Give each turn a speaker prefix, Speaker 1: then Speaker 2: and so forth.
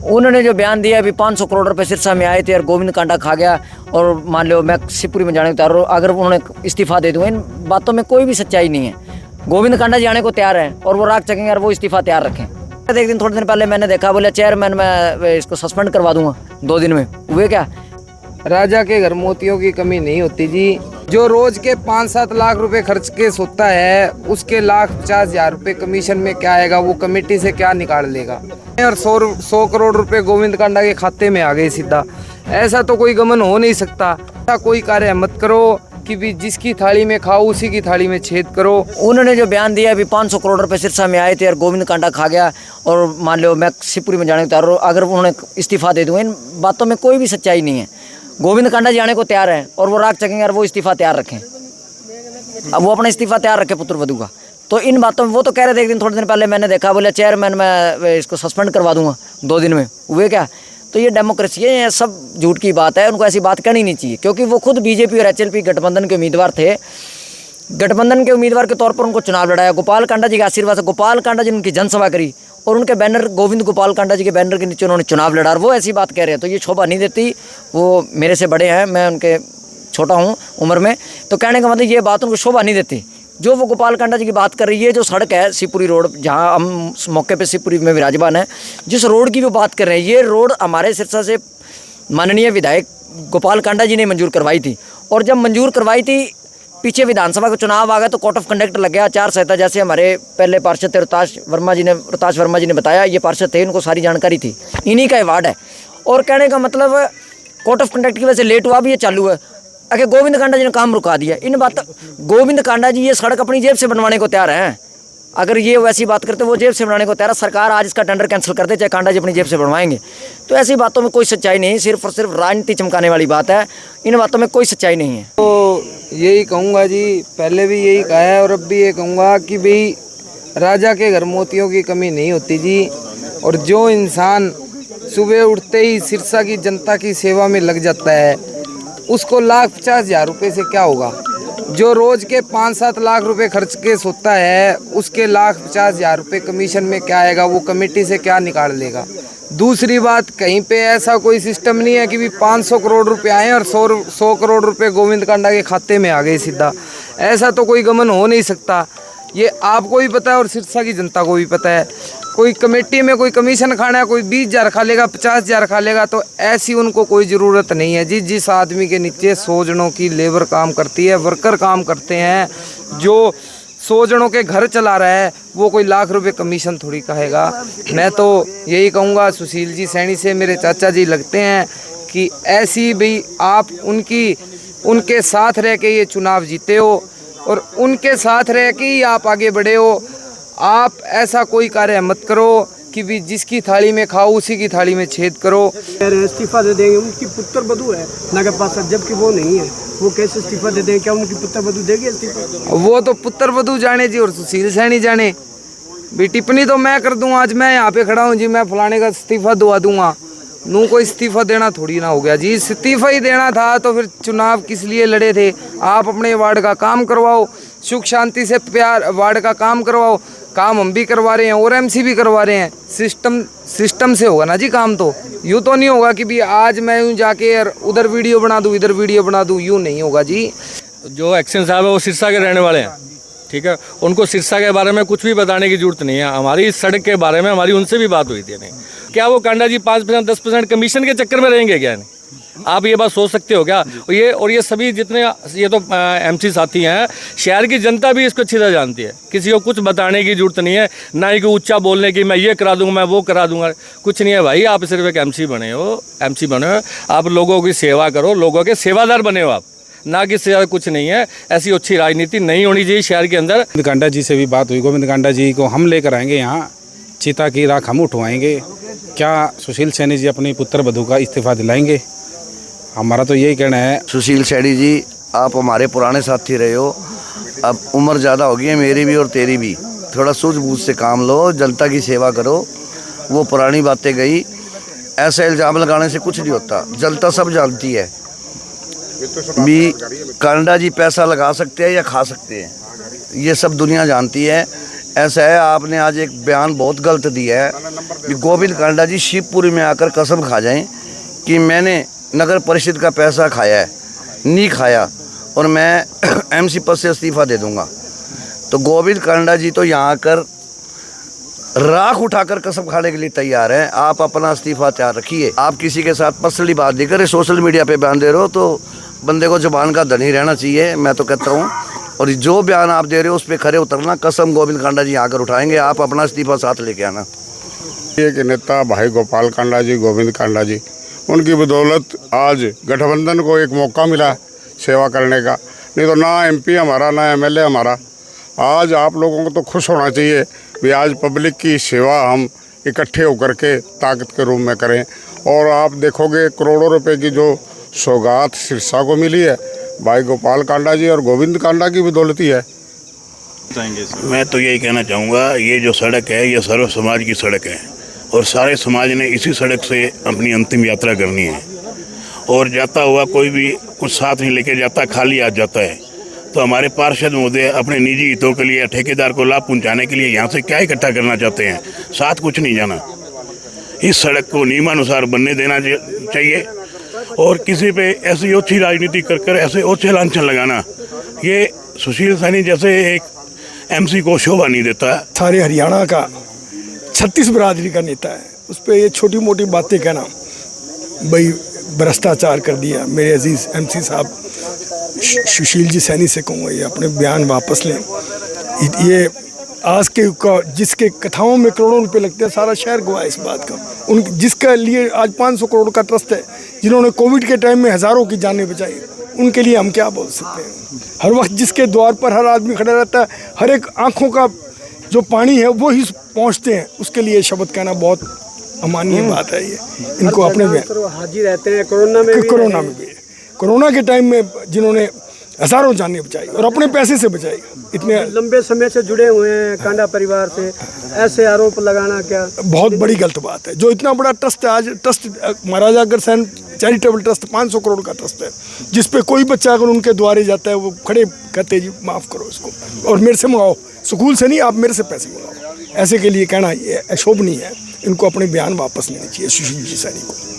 Speaker 1: उन्होंने जो बयान दिया अभी 500 करोड़ रुपए सिरसा में आए थे और गोविंद कांडा खा गया और मान लो मैं शिवपुरी में जाने को तैयार हूँ, अगर उन्होंने इस्तीफा दे दूँ, इन बातों में कोई भी सच्चाई नहीं है। गोविंद कांडा जी आने को तैयार है और वो राग चकेंगे और वो इस्तीफा तैयार रखें। एक दिन थोड़े दिन पहले मैंने देखा, बोले चेयरमैन मैं इसको सस्पेंड करवा दूंगा 2 दिन में। हुए क्या?
Speaker 2: राजा के घर मोतियों की कमी नहीं होती जी। जो रोज के 5-7 लाख रुपए खर्च के सोता है, उसके 1,50,000 रुपए कमीशन में क्या आएगा? वो कमेटी से क्या निकाल लेगा? और 100 करोड़ रुपए गोविंद कांडा के खाते में आ गए सीधा। ऐसा तो कोई गमन हो नहीं सकता। ऐसा कोई कार्य मत करो कि भी जिसकी थाली में खाओ उसी की थाली में छेद करो।
Speaker 1: उन्होंने जो बयान दिया अभी 500 करोड़ रुपए सिरसा में आए थे और गोविंद कांडा खा गया और मान लो मैं शिवपुरी में जाने को तैयार हूँ, अगर उन्होंने इस्तीफा दे दूँ, इन बातों में कोई भी सच्चाई नहीं है। गोविंद कांडा जी आने को तैयार है और वो राग चकेंगे और वो इस्तीफा तैयार रखें। अब वो अपना इस्तीफा तैयार रखे पुत्र वधू का। तो इन बातों में वो तो कह रहे थे, एक दिन थोड़े दिन पहले मैंने देखा, बोले चेयरमैन मैं इसको सस्पेंड करवा दूंगा 2 दिन में। हुए क्या? तो ये डेमोक्रेसी है, ये सब झूठ की बात है। उनको ऐसी बात कहनी नहीं चाहिए, क्योंकि वो खुद बीजेपी और HLP गठबंधन के उम्मीदवार थे। गठबंधन के उम्मीदवार के तौर पर उनको चुनाव लड़ाया। गोपाल कांडा जी के आशीर्वाद से गोपाल कांडा जी ने उनकी जनसभा करी और उनके बैनर, गोविंद गोपाल कांडा जी के बैनर के नीचे उन्होंने चुनाव लड़ा और वो ऐसी बात कह रहे हैं। तो ये शोभा नहीं देती। वो मेरे से बड़े हैं, मैं उनके छोटा हूँ उम्र में, तो कहने का मतलब ये बात उनको शोभा नहीं देती। जो वो गोपाल कांडा जी की बात कर रही है, जो सड़क है शिवपुरी रोड, जहाँ हम मौके पे शिवपुरी में विराजमान है, जिस रोड की वो बात कर रहे हैं, ये रोड हमारे सिरसा से माननीय विधायक गोपाल कांडा जी ने मंजूर करवाई थी। और जब मंजूर करवाई थी, पीछे विधानसभा का चुनाव आ गया तो कोर्ट ऑफ कंडक्ट लग गया, आचार संहिता। जैसे हमारे पहले पार्षद थे रोहताश वर्मा जी ने बताया, ये पार्षद थे, इनको सारी जानकारी थी, इन्हीं का वार्ड है। और कहने का मतलब कोर्ट ऑफ कंडक्ट की वजह से लेट हुआ, भी ये चालू है। अगर गोविंद कांडा जी ने काम रुका दिया। इन बात, गोविंद कांडा जी ये सड़क अपनी जेब से बनवाने को तैयार हैं। अगर ये वैसी बात करते, वो जेब से बनाने को तैयार है। सरकार आज इसका टेंडर कैंसिल कर दे, चाहे कांडा जी अपनी जेब से बनवाएंगे। तो ऐसी बातों में कोई सच्चाई नहीं, सिर्फ और सिर्फ राजनीति चमकाने वाली बात है। इन बातों में कोई सच्चाई नहीं है।
Speaker 2: तो यही कहूँगा जी, पहले भी यही कहा है और अब भी ये कहूँगा कि भाई राजा के घर मोतियों की कमी नहीं होती जी। और जो इंसान सुबह उठते ही सिरसा की जनता की सेवा में लग जाता है, उसको 1,50,000 रुपये से क्या होगा? जो रोज के 5-7 लाख रुपए खर्च के सोता है, उसके 1,50,000 रुपये कमीशन में क्या आएगा? वो कमेटी से क्या निकाल लेगा? दूसरी बात, कहीं पे ऐसा कोई सिस्टम नहीं है कि भी 500 करोड़ रुपए आए और 100 करोड़ रुपए गोविंद कांडा के खाते में आ गए सीधा। ऐसा तो कोई गमन हो नहीं सकता। ये आपको भी पता है और सिरसा की जनता को भी पता है। कोई कमेटी में कोई कमीशन खाना है, कोई 20,000 खा लेगा, 50,000 खा लेगा, तो ऐसी उनको कोई ज़रूरत नहीं है जी। जिस आदमी के नीचे 100 जनों की लेबर काम करती है, वर्कर काम करते हैं, जो 100 जनों के घर चला रहा है, वो कोई लाख रुपए कमीशन थोड़ी कहेगा। मैं तो यही कहूँगा, सुशील जी सैनी से मेरे चाचा जी लगते हैं कि ऐसी भी आप उनके साथ रह के ये चुनाव जीते हो और उनके साथ रह के ही आप आगे बढ़े हो। आप ऐसा कोई कार्य मत करो कि भी जिसकी थाली में खाओ उसी की थाली में छेद करो।
Speaker 3: इस्तीफा दे देंगे, उनकी पुत्र वधू है नगर पार्षद, जबकि वो नहीं है, वो कैसे इस्तीफा दे देंगे? क्या उनकी पुत्र वधू देगी इस्तीफा?
Speaker 2: वो तो पुत्र वधू जाने जी और सुशील सैनी जाने। भी टिप्पणी तो मैं कर दूंगा, आज मैं यहाँ पे खड़ा हूँ जी, मैं फलाने का इस्तीफा दुआ दूंगा। नू को इस्तीफा देना थोड़ी ना हो गया जी। इस्तीफा ही देना था तो फिर चुनाव किस लिए लड़े थे? आप अपने वार्ड का काम करवाओ, सुख शांति से प्यार वार्ड का काम करवाओ। काम हम भी करवा रहे हैं और MC भी करवा रहे हैं। सिस्टम से होगा ना जी काम। तो यूँ तो नहीं होगा कि भी आज मैं यूँ जाके उधर वीडियो बना दूँ, इधर वीडियो बना दूँ, यूँ नहीं होगा जी।
Speaker 4: जो एक्शन साहब है वो सिरसा के रहने वाले हैं, ठीक है। उनको सिरसा के बारे में कुछ भी बताने की जरूरत नहीं है। हमारी इस सड़क के बारे में हमारी उनसे भी बात हुई थी। नहीं, क्या वो कांडा जी 5% 10% कमीशन के चक्कर में रहेंगे क्या? नहीं, आप ये बात सोच सकते हो क्या? और ये सभी जितने ये तो MC साथी हैं, शहर की जनता भी इसको अच्छी तरह जानती है। किसी को कुछ बताने की जरूरत नहीं है, ना ही कोई ऊंचा बोलने की मैं ये करा दूंगा, मैं वो करा दूंगा। कुछ नहीं है भाई, आप सिर्फ एक MC बने हो। आप लोगों की सेवा करो, लोगों के सेवादार बने हो आप, ना कि से कुछ नहीं है। ऐसी अच्छी राजनीति नहीं होनी चाहिए शहर के अंदर।
Speaker 5: गोविंद कांडा जी से भी बात हुई। गोविंद कांडा जी को हम लेकर आएंगे यहाँ, चिता की राख हम उठवाएंगे। क्या सुशील सैनी जी अपनी पुत्र वधू का इस्तीफा दिलाएंगे? हमारा तो यही कहना है।
Speaker 6: सुशील सैनी जी, आप हमारे पुराने साथी रहे हो, अब उम्र ज़्यादा हो गई है मेरी भी और तेरी भी। थोड़ा सूझबूझ से काम लो, जनता की सेवा करो। वो पुरानी बातें गई, ऐसा इल्ज़ाम लगाने से कुछ नहीं होता। जनता सब जानती है भी कांडा जी पैसा लगा सकते हैं या खा सकते हैं, ये सब दुनिया जानती है। ऐसा है, आपने आज एक बयान बहुत गलत दिया है कि गोविंद कांडा जी शिवपुरी में आकर कसम खा जाएं कि मैंने नगर परिषद का पैसा खाया है, नहीं खाया और मैं एमसी पद से इस्तीफा दे दूंगा। तो गोविंद कांडा जी तो यहाँ आकर राख उठाकर कसम खाने के लिए तैयार हैं। आप अपना इस्तीफा तैयार रखिए। आप किसी के साथ पर्सनली बात नहीं करें, सोशल मीडिया पे बयान दे रहे हो तो बंदे को जुबान का धनी रहना चाहिए, मैं तो कहता हूँ। और जो बयान आप दे रहे हो उस पर खरे उतरना। कसम गोविंद कांडा जी आकर उठाएंगे, आप अपना इस्तीफा साथ लेके आना।
Speaker 7: एक नेता भाई गोपाल कांडा जी, गोविंद कांडा जी, उनकी बदौलत आज गठबंधन को एक मौका मिला सेवा करने का। नहीं तो ना एमपी हमारा, ना एमएलए हमारा। आज आप लोगों को तो खुश होना चाहिए भी आज पब्लिक की सेवा हम इकट्ठे होकर के ताकत के रूप में करें। और आप देखोगे करोड़ों रुपए की जो सौगात सिरसा को मिली है भाई गोपाल कांडा जी और गोविंद कांडा की बदौलत ही है।
Speaker 8: मैं तो यही कहना चाहूँगा, ये जो सड़क है ये सर्व समाज की सड़क है और सारे समाज ने इसी सड़क से अपनी अंतिम यात्रा करनी है। और जाता हुआ कोई भी कुछ साथ नहीं लेके जाता, खाली आ जाता है। तो हमारे पार्षद महोदय अपने निजी हितों के लिए, ठेकेदार को लाभ पहुंचाने के लिए यहाँ से क्या इकट्ठा करना चाहते हैं, साथ कुछ नहीं जाना। इस सड़क को नियमानुसार बनने देना चाहिए और किसी पे ऐसी ओछी राजनीति कर ऐसे ओछे लांछन लगाना, ये सुशील सैनी जैसे एक एमसी को शोभा नहीं देता।
Speaker 9: सारे हरियाणा का 36 बिरादरी का नेता है, उस पर ये छोटी मोटी बातें कहना, भाई भ्रष्टाचार कर दिया। मेरे अजीज एमसी साहब सुशील जी सैनी से कहूँगा ये अपने बयान वापस लें। ये आज के जिसके कथाओं में करोड़ों रुपए लगते हैं, सारा शहर गवाह है इस बात का। उन जिसका लिए आज 500 करोड़ का ट्रस्ट है, जिन्होंने कोविड के टाइम में हज़ारों की जानें बचाई, उनके लिए हम क्या बोल सकते हैं। हर वक्त जिसके द्वार पर हर आदमी खड़ा रहता है, हर एक आँखों का जो पानी है वो ही पहुँचते हैं, उसके लिए शब्द कहना बहुत अमाननीय बात है। ये इनको अपने
Speaker 3: हाजिर रहते हैं। कोरोना में भी
Speaker 9: कोरोना के टाइम में जिन्होंने हज़ारों जानें बचाई और अपने पैसे से बचाई, इतने
Speaker 3: लंबे समय से जुड़े हुए हैं कांडा परिवार से, ऐसे आरोप लगाना क्या
Speaker 9: बहुत बड़ी गलत बात है। जो इतना बड़ा ट्रस्ट है, आज trust Maharaja Agrasen charitable trust 500 crore का ट्रस्ट है, जिस पे कोई बच्चा अगर उनके द्वारे जाता है वो खड़े कहते जी माफ़ करो इसको और मेरे से मंगाओ, स्कूल से नहीं, आप मेरे से पैसे मंगाओ। ऐसे के लिए कहना ये अशोभनीय है। इनको अपने बयान वापस लेने चाहिए सुशील जी सैनी को।